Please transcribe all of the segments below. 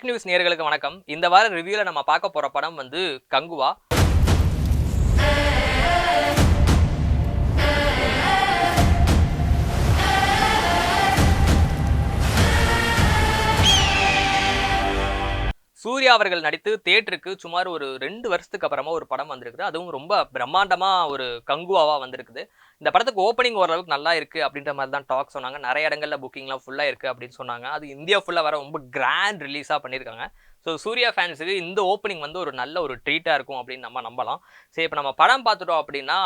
Tech news நேயர்களுக்கு வணக்கம். இந்த வார ரிவ்யூல நம்ம பார்க்க போற படம் வந்து கங்குவா. சூர்யா அவர்கள் நடித்து தியேட்டருக்கு சுமார் ஒரு 2 வருஷத்துக்கு அப்புறமா ஒரு படம் வந்திருக்குது. அதுவும் ரொம்ப பிரம்மாண்டமா ஒரு கங்குவாவா வந்திருக்குது. இந்த படத்துக்கு ஓப்பனிங் ஓரளவுக்கு நல்லா இருக்கு அப்படின்ற மாதிரி தான் டாக் சொன்னாங்க. நிறைய இடங்கள்ல புக்கிங்லாம் ஃபுல்லா இருக்கு அப்படின்னு சொன்னாங்க. அது இந்தியா ஃபுல்லா வர ரொம்ப கிராண்ட் ரிலீஸா பண்ணியிருக்காங்க. ஸோ சூர்யா ஃபேன்ஸுக்கு இந்த ஓப்பனிங் வந்து ஒரு நல்ல ஒரு ட்ரீட்டா இருக்கும் அப்படின்னு நம்ம நம்பலாம். சரி, இப்போ நம்ம படம் பார்த்துட்டோம் அப்படின்னா,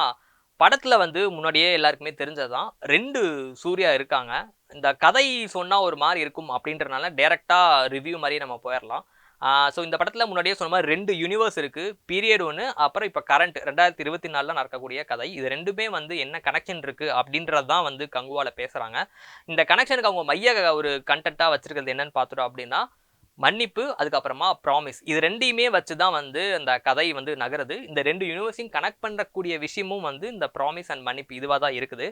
படத்துல வந்து முன்னாடியே எல்லாருக்குமே தெரிஞ்சதுதான் 2 சூர்யா இருக்காங்க. இந்த கதை சொன்னா ஒரு மாரி இருக்கும் அப்படின்றனால டைரக்ட்டா ரிவ்யூ மாரியே நம்ம போயிரலாம். ஸோ இந்த படத்துல முன்னாடியே சொன்ன மாரி 2 யூனிவர்ஸ் இருக்கு. பீரியட் 1 அப்புறம் இப்ப கரண்ட் 2024ல நடக்கக்கூடிய கதை. இது 2மே வந்து என்ன கனெக்ஷன் இருக்கு அப்படின்றது தான் வந்து கங்குவால பேசுறாங்க. இந்த கனெக்ஷனுக்கு அவங்க மைய ஒரு கன்டென்ட்டா வச்சிருக்கிறது என்னன்னு பார்த்துட்டோம் அப்படின்னா, மன்னிப்பு, அதுக்கப்புறமா ப்ராமிஸ். இது 2யுமே வச்சு தான் வந்து அந்த கதை வந்து நகருது. இந்த 2 யூனிவர்ஸையும் கனெக்ட் பண்ணக்கூடிய விஷயமும் வந்து இந்த ப்ராமிஸ் அண்ட் மன்னிப்பு இதுவா தான் இருக்குது.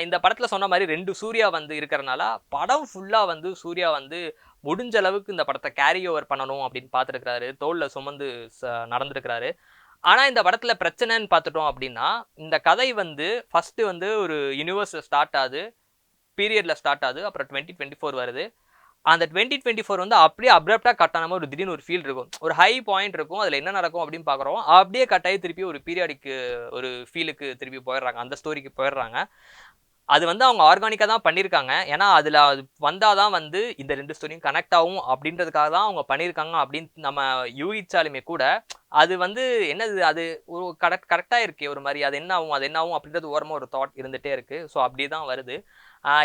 இந்த படத்துல சொன்ன மாரி 2 சூர்யா வந்து இருக்கிறனால, படம் ஃபுல்லா வந்து சூர்யா வந்து முடிஞ்ச அளவுக்கு இந்த படத்த கேரி ஓவர் பண்ணணும் அப்படின்னு பார்த்துருக்கிறாரு. தோள்ல சுமந்து நடந்திருக்கிறாரு. ஆனா இந்த படத்துல பிரச்சனைன்னு பார்த்துட்டோம் அப்படின்னா, இந்த கதை வந்து ஃபர்ஸ்ட் வந்து ஒரு யுனிவர்ஸ்ல ஸ்டார்ட் ஆகுது. பீரியட்ல ஸ்டார்ட் ஆகுது. அப்புறம் 2024 வருது. அந்த 2024 வந்து அப்படியே அப்ரப்ட்டா கட் ஆன மாரி ஒரு திடீர்னு ஒரு ஃபீல் இருக்கும். ஒரு ஹை பாயிண்ட் இருக்கும். அதுல என்ன நடக்கும் அப்படின்னு பார்க்குறோம். அப்படியே கட் ஆகி திருப்பி ஒரு பீரியாடிக் ஒரு ஃபீலுக்கு திருப்பி போயிடுறாங்க. அந்த ஸ்டோரிக்கு போயிடுறாங்க. அது வந்து அவங்க ஆர்கானிக்கா தான் பண்ணியிருக்காங்க. ஏன்னா, அதுல அது வந்தா தான் வந்து இந்த 2 ஸ்டோரியும் கனெக்ட் ஆகும் அப்படின்றதுக்காக தான் அவங்க பண்ணியிருக்காங்க அப்படின்னு நம்ம யூகிச்சாலுமே கூட, அது வந்து என்னது அது ஒரு கரெக்ட்டா இருக்கே ஒரு மாரி. அது என்ன ஆகும்? அது என்ன ஆகும்? அப்படின்றது ஓரமா ஒரு தாட் இருந்துட்டே இருக்கு. ஸோ அப்படியே தான் வருது.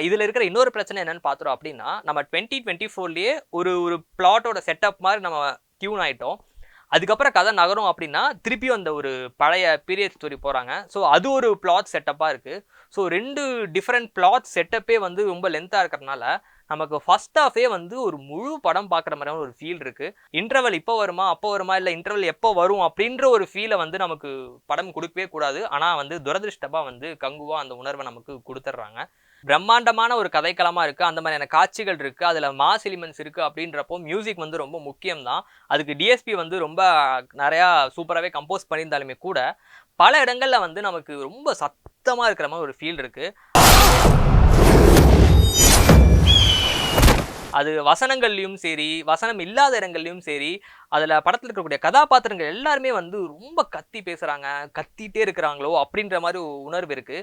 இதுல இருக்கிற இன்னொரு பிரச்சனை என்னன்னு பார்த்துட்டோம் அப்படின்னா, நம்ம 2024லயே ஒரு ஒரு பிளாட்டோட செட்டப் மாரி நம்ம டியூன் ஆயிட்டோம். அதுக்கப்புறம் கதை நகரும் அப்படின்னா, திருப்பியும் அந்த ஒரு பழைய பீரியட் ஸ்டோரி போறாங்க. ஸோ அது ஒரு பிளாட் செட்டப்பா இருக்கு. ஸோ 2 டிஃபரெண்ட் பிளாட் செட்டப்பே வந்து ரொம்ப லென்த்தா இருக்கிறனால, நமக்கு ஃபர்ஸ்ட் ஹாஃபே வந்து ஒரு முழு படம் பார்க்குற மாதிரியான ஒரு ஃபீல் இருக்கு. இன்டர்வல் இப்ப வருமா? அப்ப வருமா? இல்ல இன்டர்வல் எப்ப வரும்? அப்படின்ற ஒரு ஃபீல வந்து நமக்கு படம் குடுக்கவே கூடாது. ஆனா வந்து துரதிர்ஷ்டமா வந்து கங்குவா அந்த உணர்வ நமக்கு குடுத்துடுறாங்க. பிரம்மாண்டமான ஒரு கதைக்களமா இருக்கு. அந்த மாதிரியான காட்சிகள் இருக்கு. அதுல மாஸ் எலிமெண்ட்ஸ் இருக்கு அப்படின்றப்போ மியூசிக் வந்து ரொம்ப முக்கியம் தான். அதுக்கு டிஎஸ்பி வந்து ரொம்ப நெறையா சூப்பராவே கம்போஸ் பண்ணியிருந்தாலுமே கூட, பல இடங்கள்ல வந்து நமக்கு ரொம்ப சத்தமா இருக்கிற மாரி ஒரு ஃபீல் இருக்கு. அது வசனங்கள்லயும் சரி, வசனம் இல்லாத இடங்கள்லயும் சரி, அதுல படத்துல இருக்கக்கூடிய கதாபாத்திரங்கள் எல்லாருமே வந்து ரொம்ப கத்தி பேசுறாங்க, கத்திட்டே இருக்கிறாங்களோ அப்படின்ற மாரி உணர்வு இருக்கு.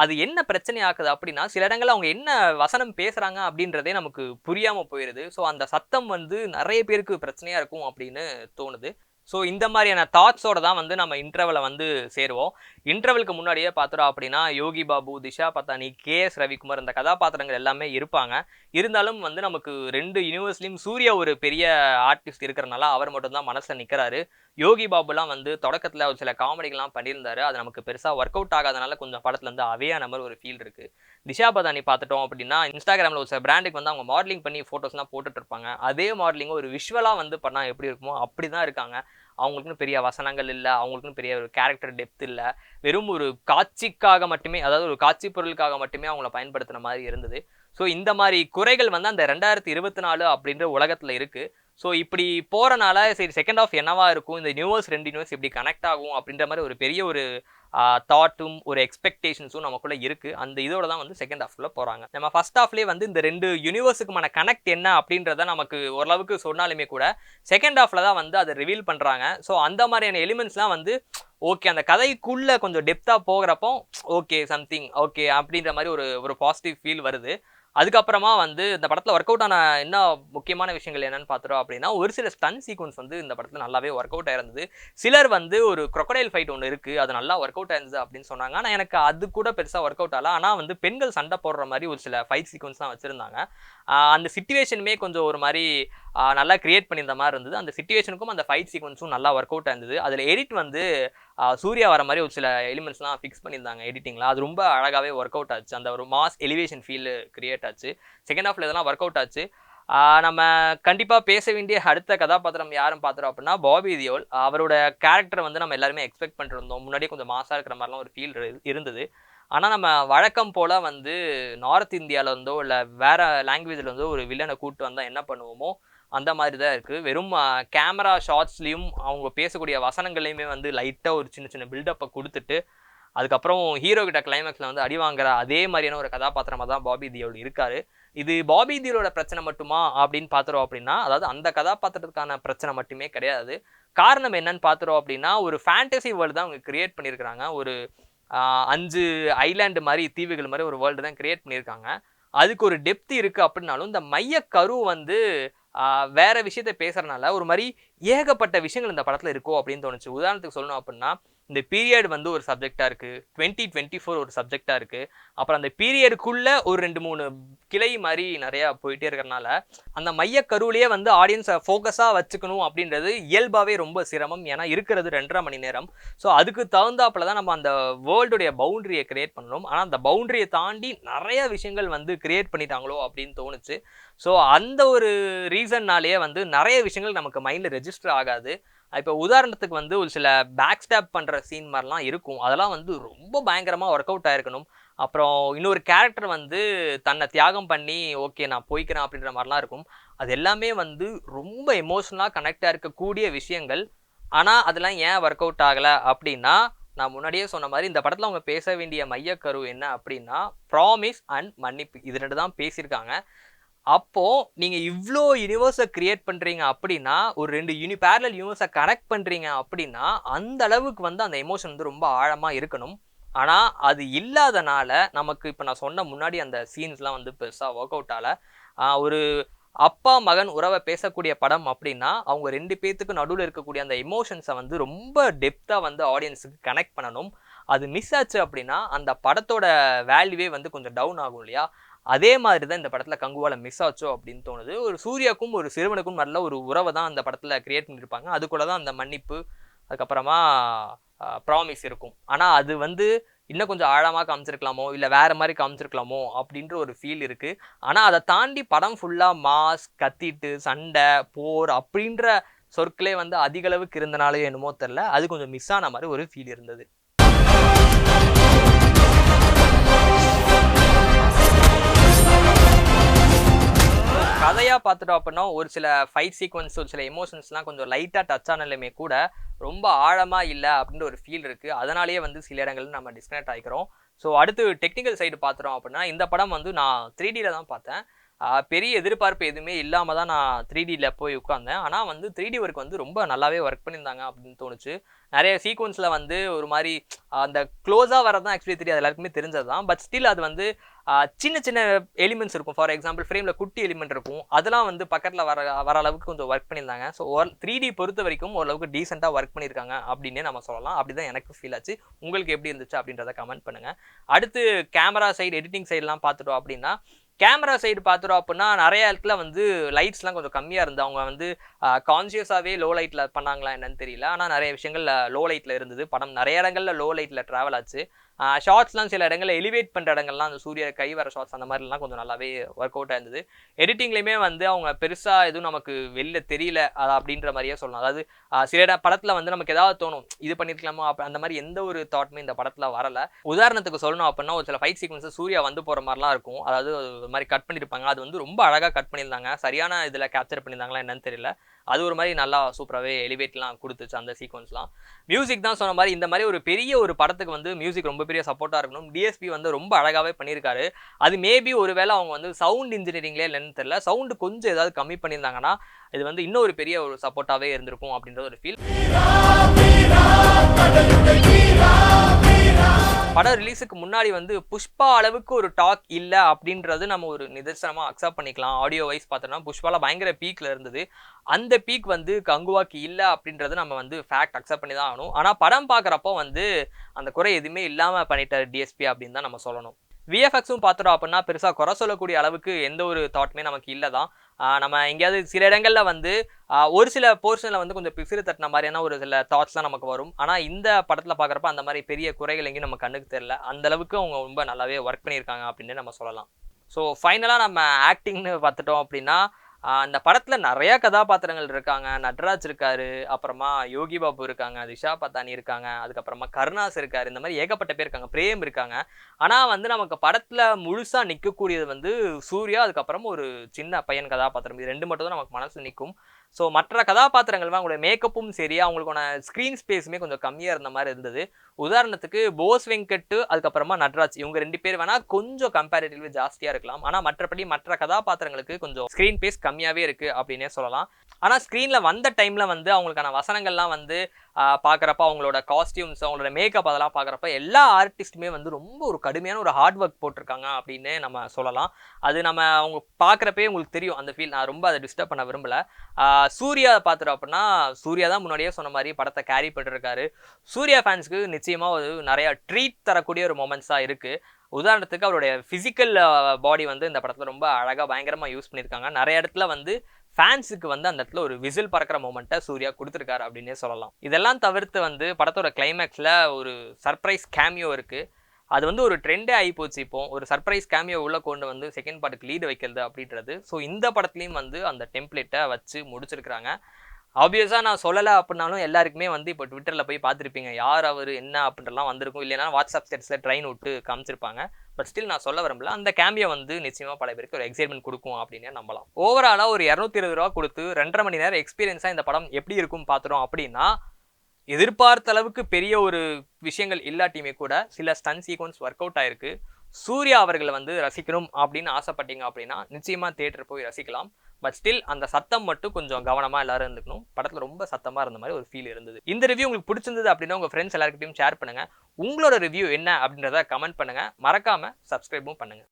அது என்ன பிரச்சனை ஆக்குது அப்படின்னா, சில இடங்கள்ல அவங்க என்ன வசனம் பேசுறாங்க அப்படின்றதே நமக்கு புரியாம போயிருது. ஸோ அந்த சத்தம் வந்து நெறைய பேருக்கு பிரச்சனையா இருக்கும் அப்படின்னு தோணுது. ஸோ இந்த மாரியான தாட்ஸோட தான் வந்து நம்ம இன்டர்வல வந்து சேருவோம். இன்டர்வலுக்கு முன்னாடியே பார்த்துட்டோம் அப்படின்னா, யோகி பாபு, திஷா பத்தானி, கே.எஸ். ரவிக்குமார் இந்த கதாபாத்திரங்கள் எல்லாமே இருப்பாங்க. இருந்தாலும் வந்து நமக்கு 2 யுனிவர்ஸ்லயும் சூர்யா ஒரு பெரிய ஆர்டிஸ்ட் இருக்கிறனால, அவர் மட்டும் தான் மனசுல நிக்கிறாரு. யோகி பாபுலாம் வந்து தொடக்கத்துல ஒரு சில காமெடிகள்லாம் பண்ணியிருந்தாரு. அது நமக்கு பெருசா ஒர்க் அவுட் ஆகாதனால கொஞ்சம் படத்துல இருந்து அவே ஆன மாரி ஒரு ஃபீல் இருக்கு. திஷா பதானி பார்த்துட்டோம் அப்படின்னா, இன்ஸ்டாகிராம்ல ஒரு சில பிராண்டுக்கு வந்து அவங்க மாடலிங் பண்ணி ஃபோட்டோஸ்லாம் போட்டுட்டு இருப்பாங்க. அதே மாடலிங்க ஒரு விஷுவலா வந்து பண்ணா எப்படி இருக்குமோ, அப்படிதான் இருக்காங்க. அவங்களுக்குன்னு பெரிய வசனங்கள் இல்ல. அவங்களுக்குன்னு பெரிய ஒரு கேரக்டர் டெப்த் இல்ல. வெறும் ஒரு காட்சிக்காக மட்டுமே, அதாவது ஒரு காட்சி பொருளுக்காக மட்டுமே அவங்கள பயன்படுத்துன மாரி இருந்தது. ஸோ இந்த மாரி குறைகள் வந்து அந்த 2024 அப்படின்ற உலகத்துல இருக்கு. ஸோ இப்படி போறனால சரி செகண்ட் ஹால்ஃப் என்னவா இருக்கும்? இந்த யூனிவர்ஸ் 2 யூனிவர்ஸ் எப்படி கனெக்ட் ஆகும்? அப்படின்ற மாரி ஒரு பெரிய ஒரு தாட்டும், ஒரு எக்ஸ்பெக்டேஷன்ஸும் நமக்குள்ள இருக்கு. அந்த இதோட தான் வந்து செகண்ட் ஹால்ஃப்குள்ள போறாங்க. நம்ம ஃபர்ஸ்ட் ஹால்ஃப்லயே வந்து இந்த 2 யூனிவர்ஸுக்குமான கனெக்ட் என்ன அப்படின்றத நமக்கு ஓரளவுக்கு சொன்னாலுமே கூட, செகண்ட் ஹால்ஃப்ல தான் வந்து அத ரிவீல் பண்றாங்க. ஸோ அந்த மாரியான எலிமெண்ட்ஸ்லாம் வந்து ஓகே, அந்த கதைக்குள்ள கொஞ்சம் டெப்த்தா போகுறப்போ, ஓகே சம்திங் ஓகே அப்படின்ற மாரி ஒரு ஒரு பாசிட்டிவ் ஃபீல் வருது. அதுக்கப்புறமா வந்து இந்த படத்துல ஒர்க் அவுட் ஆன என்ன முக்கியமான விஷயங்கள் என்னன்னு பார்த்துட்டோம் அப்படின்னா, ஒரு சில ஸ்டண்ட் சீக்வென்ஸ் வந்து இந்த படத்துல நல்லாவே ஒர்க் அவுட் ஆயிருந்தது. சிலர் வந்து ஒரு குரோக்கடைல் ஃபைட் ஒண்ணு இருக்கு. அது நல்லா ஒர்க் அவுட் ஆயிருந்தது அப்படின்னு சொன்னாங்க. ஆனா எனக்கு அது கூட பெருசா ஒர்க் அவுட் ஆகல. ஆனா வந்து பெண்கள் சண்டை போடுற மாரி ஒரு சில ஃபைட் சீக்வென்ஸ்லாம் வச்சிருந்தாங்க. அந்த சிச்சுவேஷனுமே கொஞ்சம் ஒரு மாரி நல்லா கிரியேட் பண்ணியிருந்த மாரி இருந்தது. அந்த சிச்சுவேஷனுக்கும் அந்த ஃபைட் சீக்வென்ஸும் நல்லா ஒர்க் அவுட் ஆயிருந்தது. அதுல எடிட் வந்து சூர்யா வர மாரி ஒரு சில எலிமெண்ட்ஸ்லாம் ஃபிக்ஸ் பண்ணியிருந்தாங்க எடிட்டிங்ல. அது ரொம்ப அழகாவே ஒர்க் அவுட் ஆச்சு. அந்த ஒரு மாஸ் எலிவேஷன் ஃபீல் கிரியேட் ஆச்சு. செகண்ட் ஹாஃப்ல இதெல்லாம் ஒர்க் அவுட் ஆச்சு. நம்ம கண்டிப்பா பேச வேண்டிய அடுத்த கதாபாத்திரம் யாருன்னு பார்த்துட்டோம் அப்படின்னா, பாபி தியோல். அவரோட கேரக்டர் வந்து நம்ம எல்லாருமே எக்ஸ்பெக்ட் பண்ணிருந்தோம். முன்னாடியே கொஞ்சம் மாஸா இருக்கிற மாரிலாம் ஒரு ஃபீல் இருந்தது. ஆனா நம்ம வழக்கம் போல வந்து நார்த் இந்தியால இருந்தோ, இல்ல வேற லாங்குவேஜ்ல இருந்தோ ஒரு வில்லன கூட்டு வந்தா என்ன பண்ணுவோமோ, அந்த மாதிரி தான் இருக்குது. வெறும் கேமரா ஷாட்ஸ்லேயும் அவங்க பேசக்கூடிய வசனங்கள்லையுமே வந்து லைட்டாக ஒரு சின்ன சின்ன பில்டப்பை கொடுத்துட்டு அதுக்கப்புறம் ஹீரோ கிட்ட கிளைமேக்ஸில் வந்து அடி வாங்குற அதே மாதிரியான ஒரு கதாபாத்திரமாக தான் பாபி தியோல் இருக்காரு. இது பாபி தியோலோட பிரச்சனை மட்டுமா அப்படின்னு பார்த்துறோம் அப்படின்னா, அதாவது அந்த கதாபாத்திரத்துக்கான பிரச்சனை மட்டுமே கிடையாது. காரணம் என்னன்னு பார்த்துறோம் அப்படின்னா, ஒரு ஃபேண்டசி வேர்ல்டு தான் அவங்க கிரியேட் பண்ணியிருக்கிறாங்க. ஒரு 5 ஐலாண்டு மாதிரி தீவுகள் மாதிரி ஒரு வேர்ல்டு தான் கிரியேட் பண்ணியிருக்காங்க. அதுக்கு ஒரு டெப்த் இருக்குது அப்படின்னாலும் இந்த மையக்கரு வந்து வேற விஷயத்த பேசுறதுனால ஒரு மாதிரி ஏகப்பட்ட விஷயங்கள் இந்த படத்தில் இருக்கோ அப்படின்னு தோணுச்சு. உதாரணத்துக்கு சொல்லணும் அப்படின்னா, இந்த பீரியட் வந்து ஒரு சப்ஜெக்டாக இருக்குது, 2024 ஒரு சப்ஜெக்டாக இருக்குது. அப்புறம் அந்த பீரியடுக்குள்ளே ஒரு 2-3 கிளை மாதிரி நிறையா போயிட்டே இருக்கிறனால அந்த மையக்கருவிலேயே வந்து ஆடியன்ஸை ஃபோக்கஸாக வச்சுக்கணும் அப்படின்றது இயல்பாகவே ரொம்ப சிரமம். ஏன்னா இருக்கிறது 2.5 மணி நேரம். ஸோ அதுக்கு தகுந்தாப்பில் தான் நம்ம அந்த வேர்ல்டுடைய பவுண்டரியை கிரியேட் பண்ணணும். ஆனால் அந்த பவுண்டரியை தாண்டி நிறைய விஷயங்கள் வந்து கிரியேட் பண்ணிட்டாங்களோ அப்படின்னு தோணுச்சு. ஸோ அந்த ஒரு ரீசன்னாலேயே வந்து நிறைய விஷயங்கள் நமக்கு மைண்டில் ரெஜிஸ்டர் ஆகாது. இப்போ உதாரணத்துக்கு வந்து ஒரு சில பேக் ஸ்டாப் பண்ணுற சீன் மாதிரிலாம் இருக்கும். அதெல்லாம் வந்து ரொம்ப பயங்கரமாக ஒர்க் அவுட் ஆகிருக்கணும். அப்புறம் இன்னொரு கேரக்டர் வந்து தன்னை தியாகம் பண்ணி ஓகே நான் போய்க்கிறேன் அப்படின்ற மாதிரிலாம் இருக்கும். அது எல்லாமே வந்து ரொம்ப எமோஷ்னலாக கனெக்டாக இருக்கக்கூடிய விஷயங்கள். ஆனால் அதெல்லாம் ஏன் ஒர்க் அவுட் ஆகலை அப்படின்னா, நான் முன்னாடியே சொன்ன மாதிரி இந்த படத்தில் அவங்க பேச வேண்டிய மையக்கரு என்ன அப்படின்னா, ப்ராமிஸ் அண்ட் மன்னிப்பு. இது 2 தான் பேசியிருக்காங்க. அப்போ நீங்க இவ்ளோ யூனிவர்ஸை கிரியேட் பண்றீங்க அப்படின்னா, ஒரு 2 பேரலல் யூனிவர்ஸை கனெக்ட் பண்றீங்க அப்படின்னா, அந்த அளவுக்கு வந்து அந்த எமோஷன் வந்து ரொம்ப ஆழமா இருக்கணும். ஆனா அது இல்லாதனால நமக்கு இப்போ நான் சொன்ன முன்னாடி அந்த சீன்ஸ்லாம் வந்து பெருசா ஒர்க் அவுட் ஆகல. ஒரு அப்பா மகன் உறவை பேசக்கூடிய படம் அப்படின்னா, அவங்க 2 பேத்துக்கு நடுவில் இருக்கக்கூடிய அந்த எமோஷன்ஸை வந்து ரொம்ப டெப்தா வந்து ஆடியன்ஸுக்கு கனெக்ட் பண்ணணும். அது மிஸ் ஆச்சு அப்படின்னா அந்த படத்தோட வேல்யூவே வந்து கொஞ்சம் டவுன் ஆகும் இல்லையா? அதே மாதிரி தான் இந்த படத்தில் கங்குவால மிஸ் ஆச்சோ அப்படின்னு தோணுது. ஒரு சூர்யாவுக்கும் ஒரு சிறுவனுக்கும் நல்ல ஒரு உறவை தான் அந்த படத்தில் கிரியேட் பண்ணியிருப்பாங்க. அதுக்குள்ள தான் அந்த மன்னிப்பு, அதுக்கப்புறமா ப்ராமிஸ் இருக்கும். ஆனால் அது வந்து இன்னும் கொஞ்சம் ஆழமாக காமிச்சிருக்கலாமோ, இல்லை வேற மாதிரி காமிச்சிருக்கலாமோ அப்படின்ற ஒரு ஃபீல் இருக்குது. ஆனால் அதை தாண்டி படம் ஃபுல்லாக மாஸ், கத்திட்டு, சண்டை, போர் அப்படின்ற சொற்களே வந்து அதிக அளவுக்கு இருந்தனாலே என்னமோ தெரில, அது கொஞ்சம் மிஸ் ஆன மாதிரி ஒரு ஃபீல் இருந்தது. கதையாக பார்த்துட்டோம் அப்படின்னா ஒரு சில ஃபைட் சீக்வன்ஸ், ஒரு சில எமோஷன்ஸ்லாம் கொஞ்சம் லைட்டாக டச் ஆனாலுமே கூட ரொம்ப ஆழமாக இல்லை அப்படின்ற ஒரு ஃபீல் இருக்குது. அதனாலேயே வந்து சில இடங்கள்ல நம்ம டிஸ்கனெக்ட் ஆகிக்கிறோம். ஸோ அடுத்து டெக்னிக்கல் சைடு பார்த்துட்டோம் அப்படின்னா, இந்த படம் வந்து நான் 3Dயில் தான் பார்த்தேன். பெரிய எதிர்பார்ப்பு எதுவுமே இல்லாமல் தான் நான் 3Dயில் போய் உட்காந்தேன். ஆனால் வந்து 3D ஒர்க் வந்து ரொம்ப நல்லாவே ஒர்க் பண்ணியிருந்தாங்க அப்படின்னு தோணுச்சு. நிறைய சீக்வன்ஸில் வந்து ஒரு மாதிரி அந்த க்ளோஸாக வரது தான் ஆக்சுவலி தெரியாது, எல்லாருக்குமே தெரிஞ்சது தான். பட் ஸ்டில் அது வந்து சின்ன சின்ன எலிமெண்ட்ஸ் இருக்கும். ஃபார் எக்ஸாம்பிள் ஃப்ரேமில் குட்டி எலிமெண்ட் இருக்கும். அதெல்லாம் வந்து பக்கத்தில் வர அளவுக்கு கொஞ்சம் ஒர்க் பண்ணியிருந்தாங்க. ஸோ 3D பொறுத்த வரைக்கும் ஓரளவுக்கு டீசெண்டாக ஒர்க் பண்ணியிருக்காங்க அப்படின்னே நம்ம சொல்லலாம். அப்படி தான் எனக்கு ஃபீல் ஆச்சு. உங்களுக்கு எப்படி இருந்துச்சு அப்படின்றத கமெண்ட் பண்ணுங்கள். அடுத்து கேமரா சைடு, எடிட்டிங் சைடெலாம் பார்த்துட்டோம் அப்படின்னா, கேமரா சைடு பார்த்துட்டோம் அப்படின்னா நிறைய இடத்துல வந்து லைட்ஸ்லாம் கொஞ்சம் கம்மியாக இருந்து அவங்க வந்து கான்சியஸாகவே லோ லைட்டில் பண்ணாங்களா என்னன்னு தெரியல. ஆனால் நிறைய விஷயங்கள் லோ லைட்டில் இருந்தது. படம் நிறைய இடங்களில் லோ லைட்டில் ட்ராவல் ஆச்சு. ஷார்ட்ஸ்லாம் சில இடங்களில் எலிவேட் பண்ணுற இடங்கள்லாம் அந்த சூரிய கை வர ஷார்ட்ஸ் அந்த மாதிரிலாம் கொஞ்சம் நல்லாவே ஒர்க் அவுட் ஆயிருந்தது. எடிட்டிங்லேயுமே வந்து அவங்க பெருசாக எதுவும் நமக்கு வெளில தெரியல அப்படின்ற மாதிரியே சொல்லலாம். அதாவது சில படத்தில் வந்து நமக்கு ஏதாவது தோணும், இது பண்ணியிருக்கலாமா அந்த மாதிரி எந்த ஒரு தாட்டுமே இந்த படத்தில் வரலை. உதாரணத்துக்கு சொல்லணும் அப்படின்னா, ஒரு சில ஃபைட் சீக்வன்ஸஸ் சூர்யா வந்து போகிற மாதிரிலாம் இருக்கும். அதாவது ஒரு மாதிரி கட் பண்ணியிருப்பாங்க. அது வந்து ரொம்ப அழகாக கட் பண்ணியிருந்தாங்க. சரியான இதில் கேப்சர் பண்ணியிருந்தாங்களா என்னன்னு தெரியல. அது ஒரு மாதிரி நல்லா சூப்பராகவே எலிவேட்லாம் கொடுத்துச்சு அந்த சீக்வன்ஸ்லாம். மியூசிக் தான் சொன்ன மாதிரி இந்த மாதிரி ஒரு பெரிய ஒரு படத்துக்கு வந்து மியூசிக் ரொம்ப பெரிய சப்போர்ட்டாக இருக்கணும். டிஎஸ்பி வந்து ரொம்ப அழகாகவே பண்ணியிருக்காரு. அது மேபி ஒருவேளை அவங்க வந்து சவுண்ட் இன்ஜினியரிங்லேயே இல்லைன்னு தெரியல, சவுண்டு கொஞ்சம் ஏதாவது கம்மி பண்ணியிருந்தாங்கன்னா இது வந்து இன்னும் ஒரு பெரிய ஒரு சப்போர்ட்டாகவே இருந்திருக்கும் அப்படின்ற ஒரு ஃபீல். படம் ரிலீஸுக்கு முன்னாடி வந்து புஷ்பா அளவுக்கு ஒரு டாக் இல்லை அப்படின்றது நம்ம ஒரு நிதர்சனமாக அக்செப்ட் பண்ணிக்கலாம். ஆடியோ வைஸ் பார்த்தோம்னா புஷ்பாவில் பயங்கர பீக்கில் இருந்தது. அந்த பீக் வந்து கங்குவாக்கு இல்லை அப்படின்றது நம்ம வந்து ஃபேக்ட் அக்செப்ட் பண்ணி தான் ஆகணும். ஆனால் படம் பார்க்குறப்போ வந்து அந்த குறை எதுவுமே இல்லாமல் பண்ணிட்டார் டிஎஸ்பி அப்படின்னு தான் நம்ம சொல்லணும். விஎஃப்எக்ஸும் பார்த்துட்டோம் அப்படின்னா பெருசாக குறை சொல்லக்கூடிய அளவுக்கு எந்த ஒரு தாட்டுமே நமக்கு இல்லை தான். நம்ம எங்கேயாவது சில இடங்களில் வந்து ஒரு சில போர்ஷனில் வந்து கொஞ்சம் பிசிறு தட்டின மாதிரியான ஒரு சில தாட்ஸ்லாம் நமக்கு வரும். ஆனால் இந்த படத்தில் பார்க்குறப்ப அந்த மாதிரி பெரிய குறைகள் எங்கேயும் நம்ம கண்ணுக்கு தெரியல. அந்தளவுக்கு அவங்க ரொம்ப நல்லாவே ஒர்க் பண்ணியிருக்காங்க அப்படின்னு நம்ம சொல்லலாம். ஸோ ஃபைனலாக நம்ம ஆக்டிங்னு பார்த்துட்டோம் அப்படின்னா, அந்த படத்துல நிறைய கதாபாத்திரங்கள் இருக்காங்க. நட்ராஜ் இருக்காரு, அப்புறமா யோகி பாபு இருக்காங்க, திஷா பத்தானி இருக்காங்க, அதுக்கப்புறமா கருணாஸ் இருக்காரு. இந்த மாதிரி ஏகப்பட்ட பேர் இருக்காங்க. பிரேம் இருக்காங்க. ஆனா வந்து நமக்கு படத்துல முழுசா நிக்கக்கூடியது வந்து சூர்யா, அதுக்கப்புறம் ஒரு சின்ன பையன் கதாபாத்திரம். இது 2 மட்டும் தான் நமக்கு மனசுல நிக்கும். ஸோ மற்ற கதாபாத்திரங்கள் அவங்களுடைய மேக்கப்பும் சரி, அவங்களுக்கான ஸ்க்ரீன் ஸ்பேஸுமே கொஞ்சம் கம்மியா இருந்த மாதிரி இருந்தது. உதாரணத்துக்கு போஸ் வெங்கட், அதுக்கப்புறமா நட்ராஜ் இவங்க 2 பேர் வேணா கொஞ்சம் கம்பேரிட்டிவ்லி ஜாஸ்தியா இருக்கலாம். ஆனா மற்றபடி மற்ற கதாபாத்திரங்களுக்கு கொஞ்சம் ஸ்க்ரீன் ஸ்பேஸ் கம்மியாவே இருக்கு அப்படின்னே சொல்லலாம். ஆனா ஸ்க்ரீன்ல வந்த டைம்ல வந்து அவங்களுக்கான வசனங்கள்லாம் வந்து பார்க்குறப்ப, அவங்களோட காஸ்டியூம்ஸ், அவங்களோட மேக்கப் அதெல்லாம் பார்க்குறப்ப எல்லா ஆர்டிஸ்ட்டுமே வந்து ரொம்ப ஒரு கடுமையான ஒரு ஹார்ட் ஒர்க் போட்டிருக்காங்க அப்படின்னு நம்ம சொல்லலாம். அது நம்ம அவங்க பார்க்குறப்பே உங்களுக்கு தெரியும் அந்த ஃபீல். நான் ரொம்ப அதை டிஸ்டர்ப் பண்ண விரும்பல. சூர்யா பார்த்துட்டோம் அப்படின்னா, சூர்யா தான் முன்னாடியே சொன்ன மாதிரி படத்தை கேரி பண்ணிருக்காரு. சூர்யா ஃபேன்ஸ்க்கு நிச்சயமா ஒரு நிறைய ட்ரீட் தரக்கூடிய ஒரு மொமெண்ட்ஸாக இருக்கு. உதாரணத்துக்கு அவருடைய ஃபிசிக்கல் பாடி வந்து இந்த படத்தில் ரொம்ப அழகாக பயங்கரமாக யூஸ் பண்ணியிருக்காங்க. நிறைய இடத்துல வந்து ஃபேன்ஸுக்கு வந்து அந்த இடத்துல ஒரு விசில் பறக்கிற மொமெண்ட்டை சூர்யா கொடுத்துருக்காரு அப்படின்னே சொல்லலாம். இதெல்லாம் தவிர்த்து வந்து படத்தோட கிளைமேக்ஸில் ஒரு சர்ப்ரைஸ் கேமியோ இருக்குது. அது வந்து ஒரு ட்ரெண்டே ஆகி போச்சு. இப்போ ஒரு சர்ப்ரைஸ் கேமியோ உள்ளே கொண்டு வந்து செகண்ட் பார்ட்டுக்கு லீடு வைக்கிறது அப்படின்றது. ஸோ இந்த படத்துலையும் வந்து அந்த டெம்ப்ளேட்டை வச்சு முடிச்சிருக்கிறாங்க. ஆப்வியஸாக நான் சொல்லலை அப்படின்னாலும் எல்லாருக்குமே வந்து இப்போ ட்விட்டரில் போய் பார்த்துருப்பீங்க. யார் அவர் என்ன அப்படின்றலாம் வந்திருக்கும். இல்லைனா வாட்ஸ்அப் ஸ்டேட்டஸில் ட்ரெயின் விட்டு காமிச்சிருப்பாங்க. பட் ஸ்டில் நான் சொல்ல விரும்பல. அந்த கேமியோ வந்து நிச்சயமாக பல பேருக்கு ஒரு எக்ஸைட்மெண்ட் கொடுக்கும் அப்படின்னே நம்பலாம். ஓவராலாக ஒரு 220 ரூபா கொடுத்து 2.5 மணி நேரம் எக்ஸ்பீரியன்ஸாக இந்த படம் எப்படி இருக்கும் பார்த்துறோம் அப்படின்னா, எதிர்பார்த்த அளவுக்கு பெரிய ஒரு விஷயங்கள் இல்லாட்டியுமே கூட சில ஸ்டன் சீக்வன்ஸ் ஒர்க் அவுட் ஆயிருக்கு. சூர்யா அவர்களை வந்து ரசிக்கணும் அப்படின்னு ஆசைப்பட்டீங்க அப்படின்னா நிச்சயமாக தியேட்டர் போய் ரசிக்கலாம். பட் ஸ்டில் அந்த சத்தம் மட்டும் கொஞ்சம் கவனமாக எல்லாரும் இருந்துக்கணும். படத்தில் ரொம்ப சத்தமாக இருந்த மாதிரி ஒரு ஃபீல் இருந்தது. இந்த ரிவ்யூ உங்களுக்கு பிடிச்சிருந்தது அப்படின்னா உங்கள் ஃப்ரெண்ட்ஸ் எல்லாருக்கிட்டையும் ஷேர் பண்ணுங்கள். உங்களோட ரிவ்யூ என்ன அப்படின்றத கமெண்ட் பண்ணுங்கள். மறக்காமல் சப்ஸ்கிரைபும் பண்ணுங்கள்.